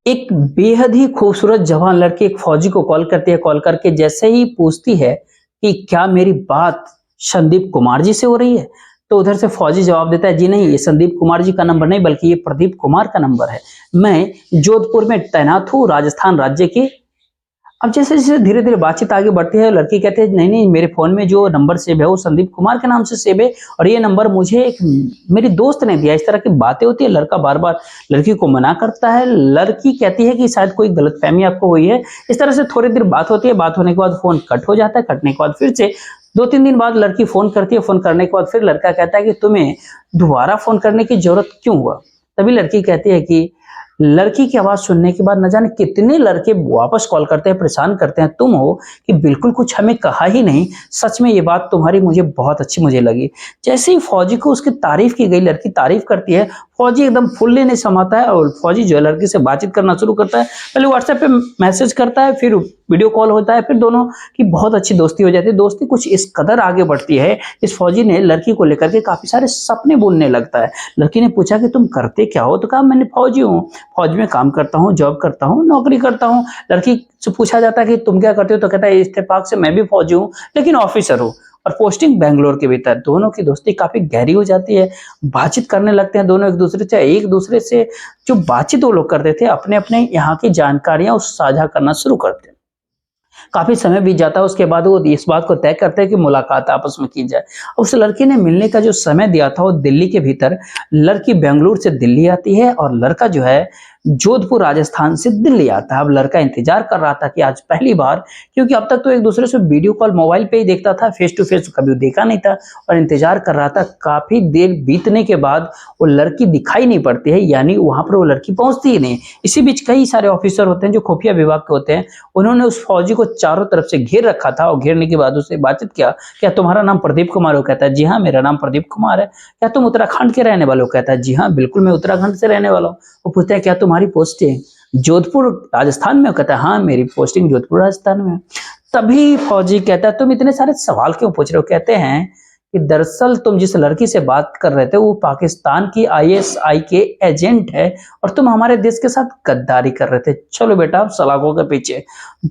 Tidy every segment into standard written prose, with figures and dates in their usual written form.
एक बेहद ही खूबसूरत जवान लड़की एक फौजी को कॉल करती है। कॉल करके जैसे ही पूछती है कि क्या मेरी बात संदीप कुमार जी से हो रही है, तो उधर से फौजी जवाब देता है, जी नहीं, ये संदीप कुमार जी का नंबर नहीं बल्कि ये प्रदीप कुमार का नंबर है। मैं जोधपुर में तैनात हूँ, राजस्थान राज्य के। अब जैसे-जैसे धीरे-धीरे बातचीत आगे बढ़ती है, लड़की कहती है, नहीं-नहीं, मेरे फ़ोन में जो नंबर सेव है वो संदीप कुमार के नाम से सेव है और ये नंबर मुझे एक मेरी दोस्त ने दिया है। इस तरह की बातें होती है। लड़का बार-बार लड़की को मना करता है। लड़की कहती है कि शायद कोई गलतफ़हमी आपको हुई है। इस तरह से थोड़ी देर बात होती है। बात होने के बाद फ़ोन कट हो जाता है। कटने के बाद फिर से 2-3 दिन बाद लड़की फ़ोन करती है। फ़ोन करने के बाद फिर लड़का कहता है कि तुम्हें दोबारा फ़ोन करने की ज़रूरत क्यों हुआ? तभी लड़की कहती है कि लड़की की आवाज़ सुनने के बाद न जाने कितने लड़के वापस कॉल करते हैं, परेशान करते हैं, तुम हो कि बिल्कुल कुछ हमें कहा ही नहीं, सच में ये बात तुम्हारी मुझे बहुत अच्छी मुझे लगी। जैसे ही फौजी को उसकी तारीफ़ की गई, लड़की तारीफ़ करती है, फौजी एकदम फुल्ले नहीं समाता है और फौजी जो है लड़की से बातचीत करना शुरू करता है। पहले व्हाट्सएप पे मैसेज करता है, फिर वीडियो कॉल होता है, फिर दोनों की बहुत अच्छी दोस्ती हो जाती है। दोस्ती कुछ इस कदर आगे बढ़ती है, इस फौजी ने लड़की को लेकर के काफ़ी सारे सपने बुनने लगता है। लड़की ने पूछा कि तुम करते क्या हो? तो कहा मैंने फौजी हूँ, फौज में काम करता हूँ, जॉब करता हूँ, नौकरी करता हूँ। लड़की से पूछा जाता है कि तुम क्या करते हो? तो कहता है इत्तेफाक से मैं भी फौजी हूँ, लेकिन ऑफिसर हूँ और पोस्टिंग बैंगलोर के भीतर। दोनों की दोस्ती काफ़ी गहरी हो जाती है, बातचीत करने लगते हैं दोनों एक-दूसरे से जो बातचीत वो लोग करते थे, अपने-अपने यहाँ की जानकारियाँ वो साझा करना शुरू करते हैं। काफ़ी समय बीत जाता है, उसके बाद वो इस बात को तय करते हैं कि मुलाकात आपस में की जाए। उस लड़की ने मिलने का जो समय दिया था वो दिल्ली के भीतर, लड़की बेंगलुरु से दिल्ली आती है और लड़का जो है जोधपुर राजस्थान से दिल्ली आता है। अब लड़का इंतजार कर रहा था कि आज पहली बार, क्योंकि अब तक तो एक दूसरे से वीडियो कॉल मोबाइल पे ही देखता था, फेस टू फेस कभी देखा नहीं था और इंतजार कर रहा था। काफ़ी देर बीतने के बाद वो लड़की दिखाई नहीं पड़ती है, यानी वहाँ पर वो लड़की पहुँचती ही नहीं। इसी बीच कई सारे ऑफिसर होते हैं जो खुफिया विभाग के होते हैं, उन्होंने उस फौजी को चारों तरफ से घेर रखा था और घेरने के बाद उससे बातचीत किया, क्या तुम्हारा नाम प्रदीप कुमार है? वो कहता है, जी हाँ, मेरा नाम प्रदीप कुमार है। क्या तुम उत्तराखंड के रहने वाले हो? कहता है, जी हाँ, बिल्कुल मैं उत्तराखंड से रहने वाला हूँ। वो पूछते हैं, क्या तुम्हारी पोस्टिंग जोधपुर राजस्थान में? वो कहता है, हाँ, मेरी पोस्टिंग जोधपुर राजस्थान में है। तभी फौजी कहता है, तुम इतने सारे सवाल क्यों पूछ रहे हो? कहते हैं कि दरअसल तुम जिस लड़की से बात कर रहे थे वो पाकिस्तान की आईएसआई के एजेंट है और तुम हमारे देश के साथ गद्दारी कर रहे थे। चलो बेटा, सलाखों के पीछे।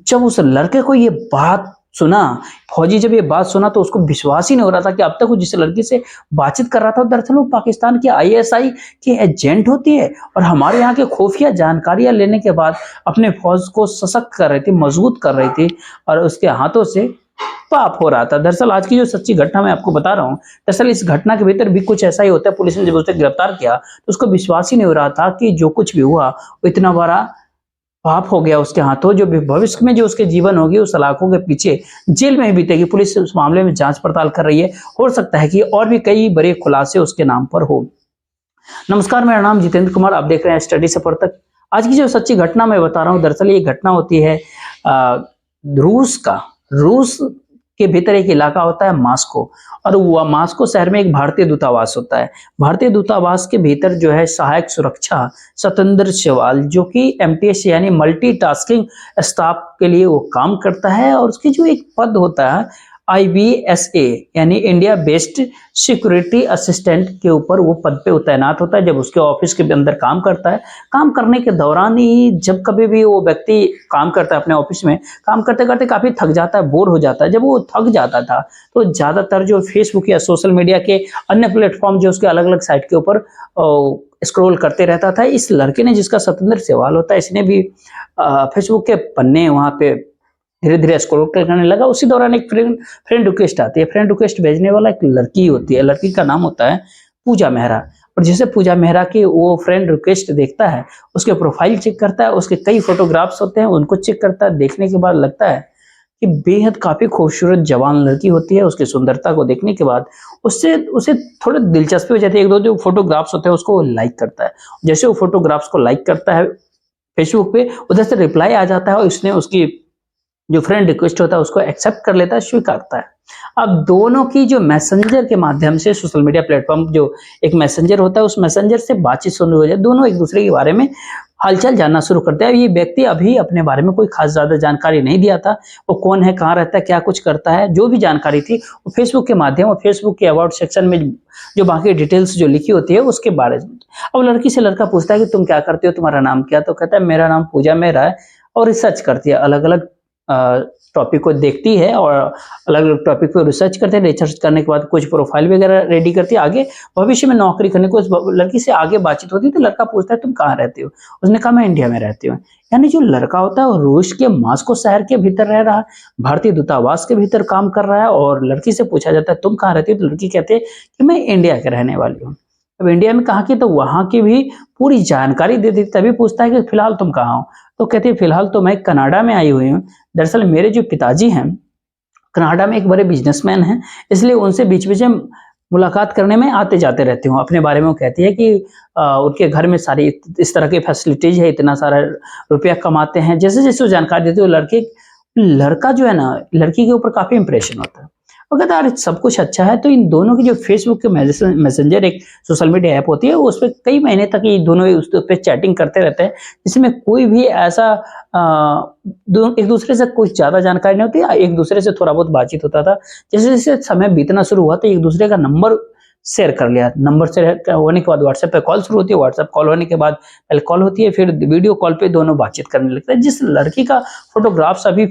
जब उस लड़के को ये बात सुना, फौजी जब ये बात सुना तो उसको विश्वास ही नहीं हो रहा था कि अब तक वो जिस लड़की से बातचीत कर रहा था दरअसल वो पाकिस्तान की आईएसआई की एजेंट होती है और हमारे यहाँ के खुफिया जानकारियां लेने के बाद अपने फौज को सशक्त कर रही थी, मजबूत कर रही थी और उसके हाथों से पाप हो रहा था। दरअसल आज की जो सच्ची घटना मैं आपको बता रहा हूँ, दरअसल इस घटना के भीतर भी कुछ ऐसा ही होता है। पुलिस ने जब उसे गिरफ्तार किया तो उसको विश्वास ही नहीं हो रहा था कि जो कुछ भी हुआ वो इतना बड़ा पाप हो गया उसके हाथों। जो भविष्य में जो उसके जीवन होगी उस सलाखों के पीछे जेल में ही बीतेगी। पुलिस उस मामले में जांच पड़ताल कर रही है, हो सकता है कि और भी कई बड़े खुलासे उसके नाम पर हो। नमस्कार, मेरा नाम जितेंद्र कुमार, आप देख रहे हैं स्टडी से तक। आज की जो सच्ची घटना मैं बता रहा हूँ, दरअसल ये घटना होती है रूस के भीतर एक इलाका होता है मास्को और वो मास्को शहर में एक भारतीय दूतावास होता है। भारतीय दूतावास के भीतर जो है सहायक सुरक्षा सतेंद्र सेवाल, जो कि एमटीएस यानी मल्टीटास्किंग स्टाफ के लिए वो काम करता है और उसकी जो एक पद होता है IBSA यानी इंडिया बेस्ड सिक्योरिटी असिस्टेंट के ऊपर वो पद पे वो तैनात होता है। जब उसके ऑफिस के अंदर काम करता है, काम करने के दौरान ही जब कभी भी वो व्यक्ति काम करता है अपने ऑफिस में, काम करते करते काफी थक जाता है, बोर हो जाता है। जब वो थक जाता था तो ज्यादातर जो फेसबुक या सोशल मीडिया के अन्य प्लेटफॉर्म जो उसके अलग अलग साइट के ऊपर स्क्रॉल करते रहता था। इस लड़के ने, जिसका सतेंद्र सेवाल होता है, इसने भी फेसबुक के पन्ने वहां पे धीरे धीरे स्क्रॉल करने लगा। उसी दौरान एक फ्रेंड रिक्वेस्ट आती है। फ्रेंड रिक्वेस्ट भेजने वाला एक लड़की होती है, लड़की का नाम होता है पूजा मेहरा। और जैसे पूजा मेहरा की वो फ्रेंड रिक्वेस्ट देखता है, उसके प्रोफाइल चेक करता है, उसके कई फोटोग्राफ्स होते हैं उनको चेक करता है। देखने के बाद लगता है कि बेहद काफी खूबसूरत जवान लड़की होती है। उसकी सुंदरता को देखने के बाद उससे उसे थोड़ी दिलचस्पी हो जाती है। एक दो जो फोटोग्राफ्स होते हैं उसको वो लाइक करता है। जैसे वो फोटोग्राफ्स को लाइक करता है फेसबुक पे, उधर से रिप्लाई आ जाता है और इसने उसकी जो फ्रेंड रिक्वेस्ट होता है उसको एक्सेप्ट कर लेता है, स्वीकारता है। अब दोनों की जो मैसेंजर के माध्यम से, सोशल मीडिया प्लेटफॉर्म जो एक मैसेंजर होता है, उस मैसेंजर से बातचीत शुरू हो जाए। दोनों एक दूसरे के बारे में हालचाल जानना शुरू करते हैं। ये व्यक्ति अभी अपने बारे में कोई खास ज़्यादा जानकारी नहीं दिया था, वो कौन है, कहाँ रहता है, क्या कुछ करता है, जो भी जानकारी थी वो फेसबुक के माध्यम और फेसबुक के अबाउट सेक्शन में जो बाकी डिटेल्स जो लिखी होती है उसके बारे में। अब लड़की से लड़का पूछता है कि तुम क्या करते हो, तुम्हारा नाम क्या? तो कहता है मेरा नाम पूजा मेहरा है, और रिसर्च करती है, अलग-अलग टॉपिक को देखती है और अलग-अलग टॉपिक पे रिसर्च करते हैं। रिसर्च करने के बाद कुछ प्रोफाइल वगैरह रेडी करती है, आगे भविष्य में नौकरी करने को उस लड़की से आगे बातचीत होती है। तो लड़का पूछता है तुम कहाँ रहती हो? उसने कहा मैं इंडिया में रहती हूँ। यानी जो लड़का होता है वो रूस के मॉस्को शहर के भीतर रह रहा है, भारतीय दूतावास के भीतर काम कर रहा है, और लड़की से पूछा जाता है तुम कहाँ रहती हो? तो लड़की कहती है कि मैं इंडिया के रहने वाली हूँ। अब इंडिया में कहाँ की? तो वहाँ की भी पूरी जानकारी दे दी। तभी पूछता है कि फिलहाल तुम कहाँ हो? तो कहती है फिलहाल तो मैं कनाडा में आई हुई हूँ। दरअसल मेरे जो पिताजी हैं कनाडा में एक बड़े बिजनेसमैन हैं, इसलिए उनसे बीच-बीच में मुलाकात करने में आते-जाते रहती हूँ। अपने बारे में वो कहती है कि उनके घर में सारी इस तरह की फैसिलिटीज़ है, इतना सारा रुपया कमाते हैं। जैसे-जैसे वो जानकारी देती है, वो लड़का जो है ना, लड़की के ऊपर काफ़ी इंप्रेशन होता है। वो कहता है अरे सब कुछ अच्छा है। तो इन दोनों की जो फेसबुक के मैसेंजर एक सोशल मीडिया ऐप होती है, उसपे कई महीने तक ये दोनों उस पे चैटिंग करते रहते हैं, जिसमें कोई भी ऐसा एक दूसरे से कुछ ज़्यादा जानकारी नहीं होती, एक दूसरे से थोड़ा बहुत बातचीत होता था। जैसे-जैसे समय बीतना शुरू हुआ तो एक दूसरे का नंबर शेयर कर लिया। नंबर शेयर होने के बाद व्हाट्सएप पे कॉल शुरू होती है, व्हाट्सएप कॉल होने के बाद पहले कॉल होती है, फिर वीडियो कॉल पे दोनों बातचीत करने लगते हैं। जिस लड़की का फोटोग्राफ्स अभी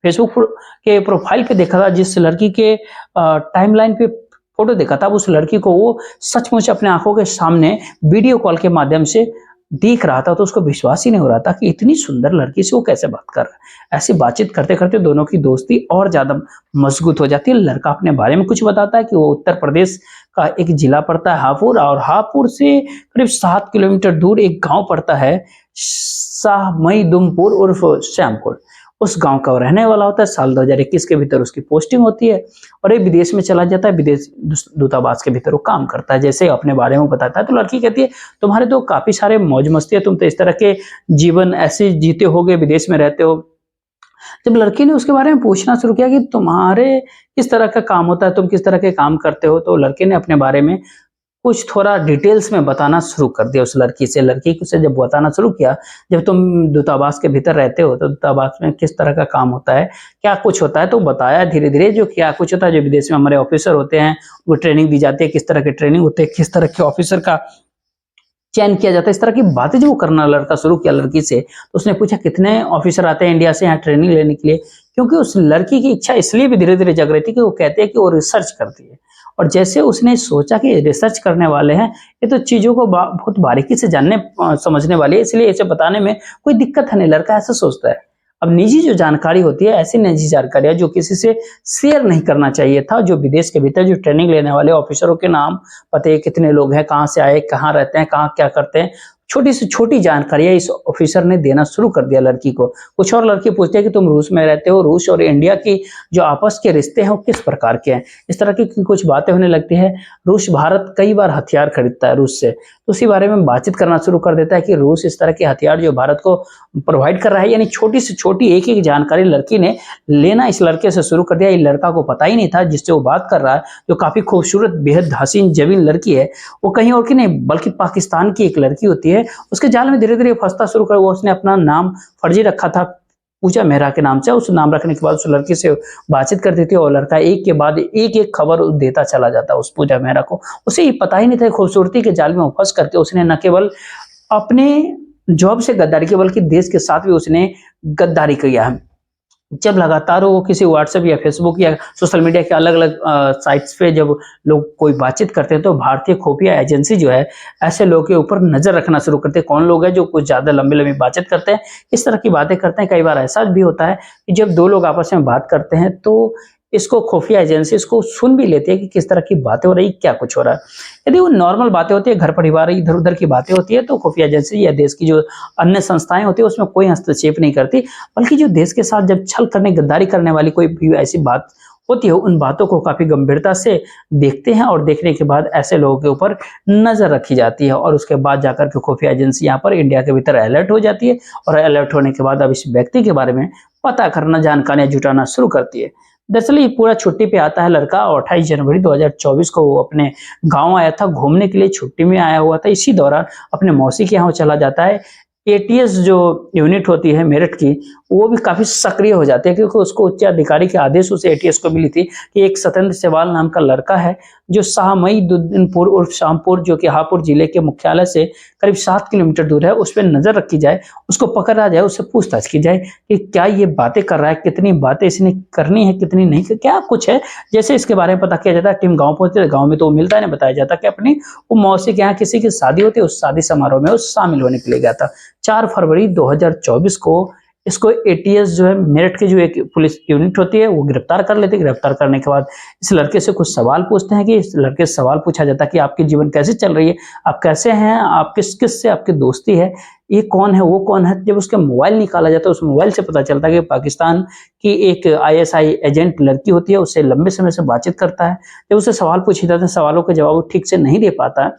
फेसबुक के प्रोफाइल पे देखा था, जिस लड़की के टाइमलाइन पे फोटो देखा था, उस लड़की को वो सचमुच अपने आंखों के सामने वीडियो कॉल के माध्यम से देख रहा था। तो उसको विश्वास ही नहीं हो रहा था कि इतनी सुंदर लड़की से वो कैसे बात कर रहा है। ऐसी बातचीत करते करते दोनों की दोस्ती और ज्यादा मजबूत हो जाती है। लड़का अपने बारे में कुछ बताता है कि वो उत्तर प्रदेश का एक जिला पड़ता है हापुड़, और हापुड़ से करीब 7 किलोमीटर दूर एक गांव पड़ता है शाहमईदुमपुर उर्फ श्यामपुर। उस गांव का वो रहने वाला होता है। साल 2021 के भीतर उसकी पोस्टिंग होती है और ये विदेश में चला जाता है। विदेश दूतावास के भीतर वो काम करता है। जैसे अपने बारे में बताता है तो लड़की कहती है तुम्हारे तो काफी सारे मौज मस्ती है, तुम तो इस तरह के जीवन ऐसे जीते होगे, विदेश में रहते हो। जब लड़की ने उसके बारे में पूछना शुरू किया कि तुम्हारे किस तरह का काम होता है, तुम किस तरह के काम करते हो, तो लड़के ने अपने बारे में कुछ थोड़ा डिटेल्स में बताना शुरू कर दिया उस लड़की से। लड़की से जब बताना शुरू किया, जब तुम दूतावास के भीतर रहते हो तो दूतावास में किस तरह का काम होता है, क्या कुछ होता है, तो बताया धीरे-धीरे जो क्या कुछ होता है। जो विदेश में हमारे ऑफिसर होते हैं, वो ट्रेनिंग दी जाती है, किस तरह की ट्रेनिंग होती है, किस तरह के ऑफिसर का चयन किया जाता है। इस तरह की बातें जो वो करना लड़का शुरू किया लड़की से, तो उसने पूछा कितने ऑफिसर आते हैं इंडिया से यहाँ ट्रेनिंग लेने के लिए, क्योंकि उस लड़की की इच्छा इसलिए भी धीरे-धीरे जग रही थी कि वो कहते हैं कि वो रिसर्च करती है। और जैसे उसने सोचा कि रिसर्च करने वाले हैं, ये तो चीज़ों को बहुत बारीकी से जानने समझने वाले हैं, इसलिए इसे बताने में कोई दिक्कत है नहीं, लड़का ऐसा सोचता है। अब निजी जो जानकारी होती है, ऐसी निजी जानकारियाँ जो किसी से शेयर नहीं करना चाहिए था, जो विदेश के भीतर जो ट्रेनिंग लेने वाले ऑफिसरों के नाम, पते, कितने लोग हैं, कहाँ से आए, कहाँ रहते हैं, कहाँ क्या करते हैं, छोटी से छोटी जानकारियाँ इस ऑफिसर ने देना शुरू कर दिया लड़की को। कुछ और लड़की पूछती है कि तुम रूस में रहते हो, रूस और इंडिया की जो आपस के रिश्ते हैं वो किस प्रकार के हैं? इस तरह की कुछ बातें होने लगती है। रूस भारत कई बार हथियार खरीदता है रूस से, तो उसी बारे में बातचीत करना शुरू कर देता है कि रूस इस तरह के हथियार जो भारत को प्रोवाइड कर रहा है। यानी छोटी से छोटी एक-एक जानकारी लड़की ने लेना इस लड़के से शुरू कर दिया। ये लड़का को पता ही नहीं था जिससे वो बात कर रहा है, जो काफ़ी खूबसूरत, बेहद हसीन जमीन लड़की है, वो कहीं और की नहीं बल्कि पाकिस्तान की एक लड़की होती है। उसके जाल में धीरे-धीरे फंसता शुरू कर, वो उसने अपना नाम फर्जी रखा था पूजा मेहरा के नाम से। उस नाम रखने के बाद उस लड़की से बातचीत करती थी और लड़का एक के बाद एक-एक खबर देता चला जाता उस पूजा मेहरा को। उसे ये पता ही नहीं था खूबसूरती के जाल में वो फंस करके उसने न केवल अपने जॉब से गद्दारी की बल्कि देश के साथ भी उसने गद्दारी किया है। जब लगातार वो किसी व्हाट्सएप या फेसबुक या सोशल मीडिया के अलग-अलग साइट्स पे जब लोग कोई बातचीत करते हैं तो भारतीय खुफिया एजेंसी जो है ऐसे लोगों के ऊपर नज़र रखना शुरू करते हैं। कौन लोग हैं जो कुछ ज़्यादा लंबी-लंबी बातचीत करते हैं, इस तरह की बातें करते हैं। कई बार ऐसा भी होता है कि जब 2 लोग आपस में बात करते हैं तो इसको खुफिया एजेंसी इसको सुन भी लेती है कि किस तरह की बातें हो रही, क्या कुछ हो रहा है। यदि वो नॉर्मल बातें होती है, घर परिवार इधर-उधर की बातें होती है, तो खुफिया एजेंसी या देश की जो अन्य संस्थाएँ होती है उसमें कोई हस्तक्षेप नहीं करती। बल्कि जो देश के साथ जब छल करने, गद्दारी करने वाली कोई भी ऐसी बात होती है, उन बातों को काफ़ी गंभीरता से देखते हैं और देखने के बाद ऐसे लोगों के ऊपर नज़र रखी जाती है और उसके बाद जाकर के खुफिया एजेंसी यहाँ पर इंडिया के भीतर अलर्ट हो जाती है और अलर्ट होने के बाद अब इस व्यक्ति के बारे में पता करना, जानकारियाँ जुटाना शुरू करती है। दरअसल ये पूरा छुट्टी पे आता है लड़का और 28 जनवरी 2024 को वो अपने गाँव आया था, घूमने के लिए छुट्टी में आया हुआ था। इसी दौरान अपने मौसी के यहाँ चला जाता है। एटीएस जो यूनिट होती है मेरठ की, वो भी काफी सक्रिय हो जाती है, क्योंकि उसको उच्च अधिकारी के आदेश उस एटीएस को मिली थी कि एक सत्येंद्र सेवाल नाम का लड़का है जो शाहमईदुद्दीनपुर उर्फ शामपुर, जो कि हापुड़ जिले के मुख्यालय से करीब 7 किलोमीटर दूर है, उस पर नजर रखी जाए, उसको पकड़ा जाए, उससे पूछताछ की जाए कि क्या ये बातें कर रहा है, कितनी बातें इसने करनी है, कितनी नहीं, क्या कुछ है। जैसे इसके बारे में पता किया जाता है, टीम गाँव पहुंचती है, गाँव में तो वो मिलता है, बताया जाता है कि अपनी वो मौसी के यहाँ किसी की शादी होती है, उस शादी समारोह में वो शामिल होने के लिए गया था। 4 फरवरी 2024 को इसको एटीएस जो है मेरठ की जो एक पुलिस यूनिट होती है वो गिरफ्तार कर लेती है। गिरफ्तार करने के बाद इस लड़के से कुछ सवाल पूछते हैं कि इस लड़के से सवाल पूछा जाता है कि आपकी जीवन कैसे चल रही है, आप कैसे हैं, आप किस किस से आपकी दोस्ती है, ये कौन है, वो कौन है। जब उसके मोबाइल निकाला जाता है, उस मोबाइल से पता चलता है कि पाकिस्तान की एक आईएसआई एजेंट लड़की होती है, उससे लंबे समय से बातचीत करता है। जब उससे सवाल पूछे जाते हैं, सवालों के जवाब वो ठीक से नहीं दे पाता है,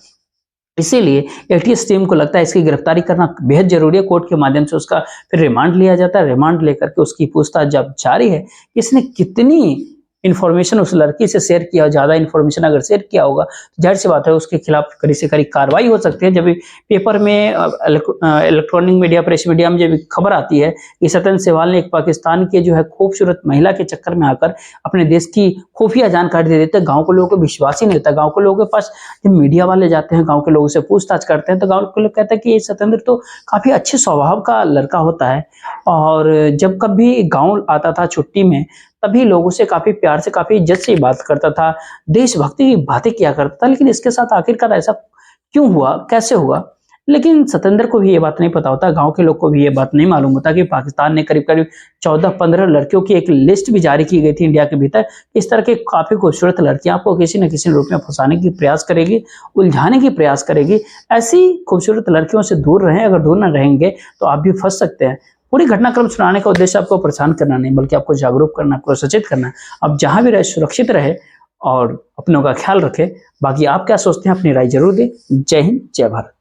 इसीलिए एटीएस टीम को लगता है इसकी गिरफ्तारी करना बेहद जरूरी है। कोर्ट के माध्यम से उसका फिर रिमांड लिया जाता है। रिमांड लेकर के उसकी पूछताछ जब जारी है, इसने कितनी इन्फॉर्मेशन उस लड़की से शेयर किया, ज्यादा इन्फॉर्मेशन अगर शेयर किया होगा तो जाहिर सी बात है उसके खिलाफ कड़ी से कड़ी कार्रवाई हो सकती है। जब पेपर में इलेक्ट्रॉनिक मीडिया, प्रेस मीडिया में जब खबर आती है कि सत्येंद्र सेवाल ने एक पाकिस्तान के जो है खूबसूरत महिला के चक्कर में आकर अपने देश की खुफिया जानकारी दे देते हैं, गाँव के लोगों को विश्वास ही नहीं होता। गाँव के लोगों के पास जब मीडिया वाले जाते हैं, गाँव के लोगों से पूछताछ करते हैं, तो गाँव के लोग कहते हैं कि ये सत्येंद्र तो काफी अच्छे स्वभाव का लड़का होता है, और जब कभी गाँव आता था छुट्टी में तभी लोगों से काफी प्यार से, काफी इज्जत से बात करता था, देशभक्ति की बातें किया करता था। लेकिन इसके साथ आखिरकार ऐसा क्यों हुआ, कैसे हुआ? लेकिन सत्येंद्र को भी ये बात नहीं पता होता, गांव के लोग को भी ये बात नहीं मालूम होता कि पाकिस्तान ने करीब करीब 14-15 लड़कियों की एक लिस्ट भी जारी की गई थी इंडिया के भीतर। इस तरह के काफी खूबसूरत लड़कियां आपको किसी न किसी रूप में फंसाने की प्रयास करेगी, उलझाने की प्रयास करेगी। ऐसी खूबसूरत लड़कियों से दूर रहें, अगर दूर न रहेंगे तो आप भी फंस सकते हैं। पूरी घटनाक्रम सुनाने का उद्देश्य आपको परेशान करना नहीं, बल्कि आपको जागरूक करना, आपको सचेत करना। आप जहां भी रहे सुरक्षित रहे और अपनों का ख्याल रखें। बाकी आप क्या सोचते हैं अपनी राय जरूर दें। जय हिंद, जय भारत।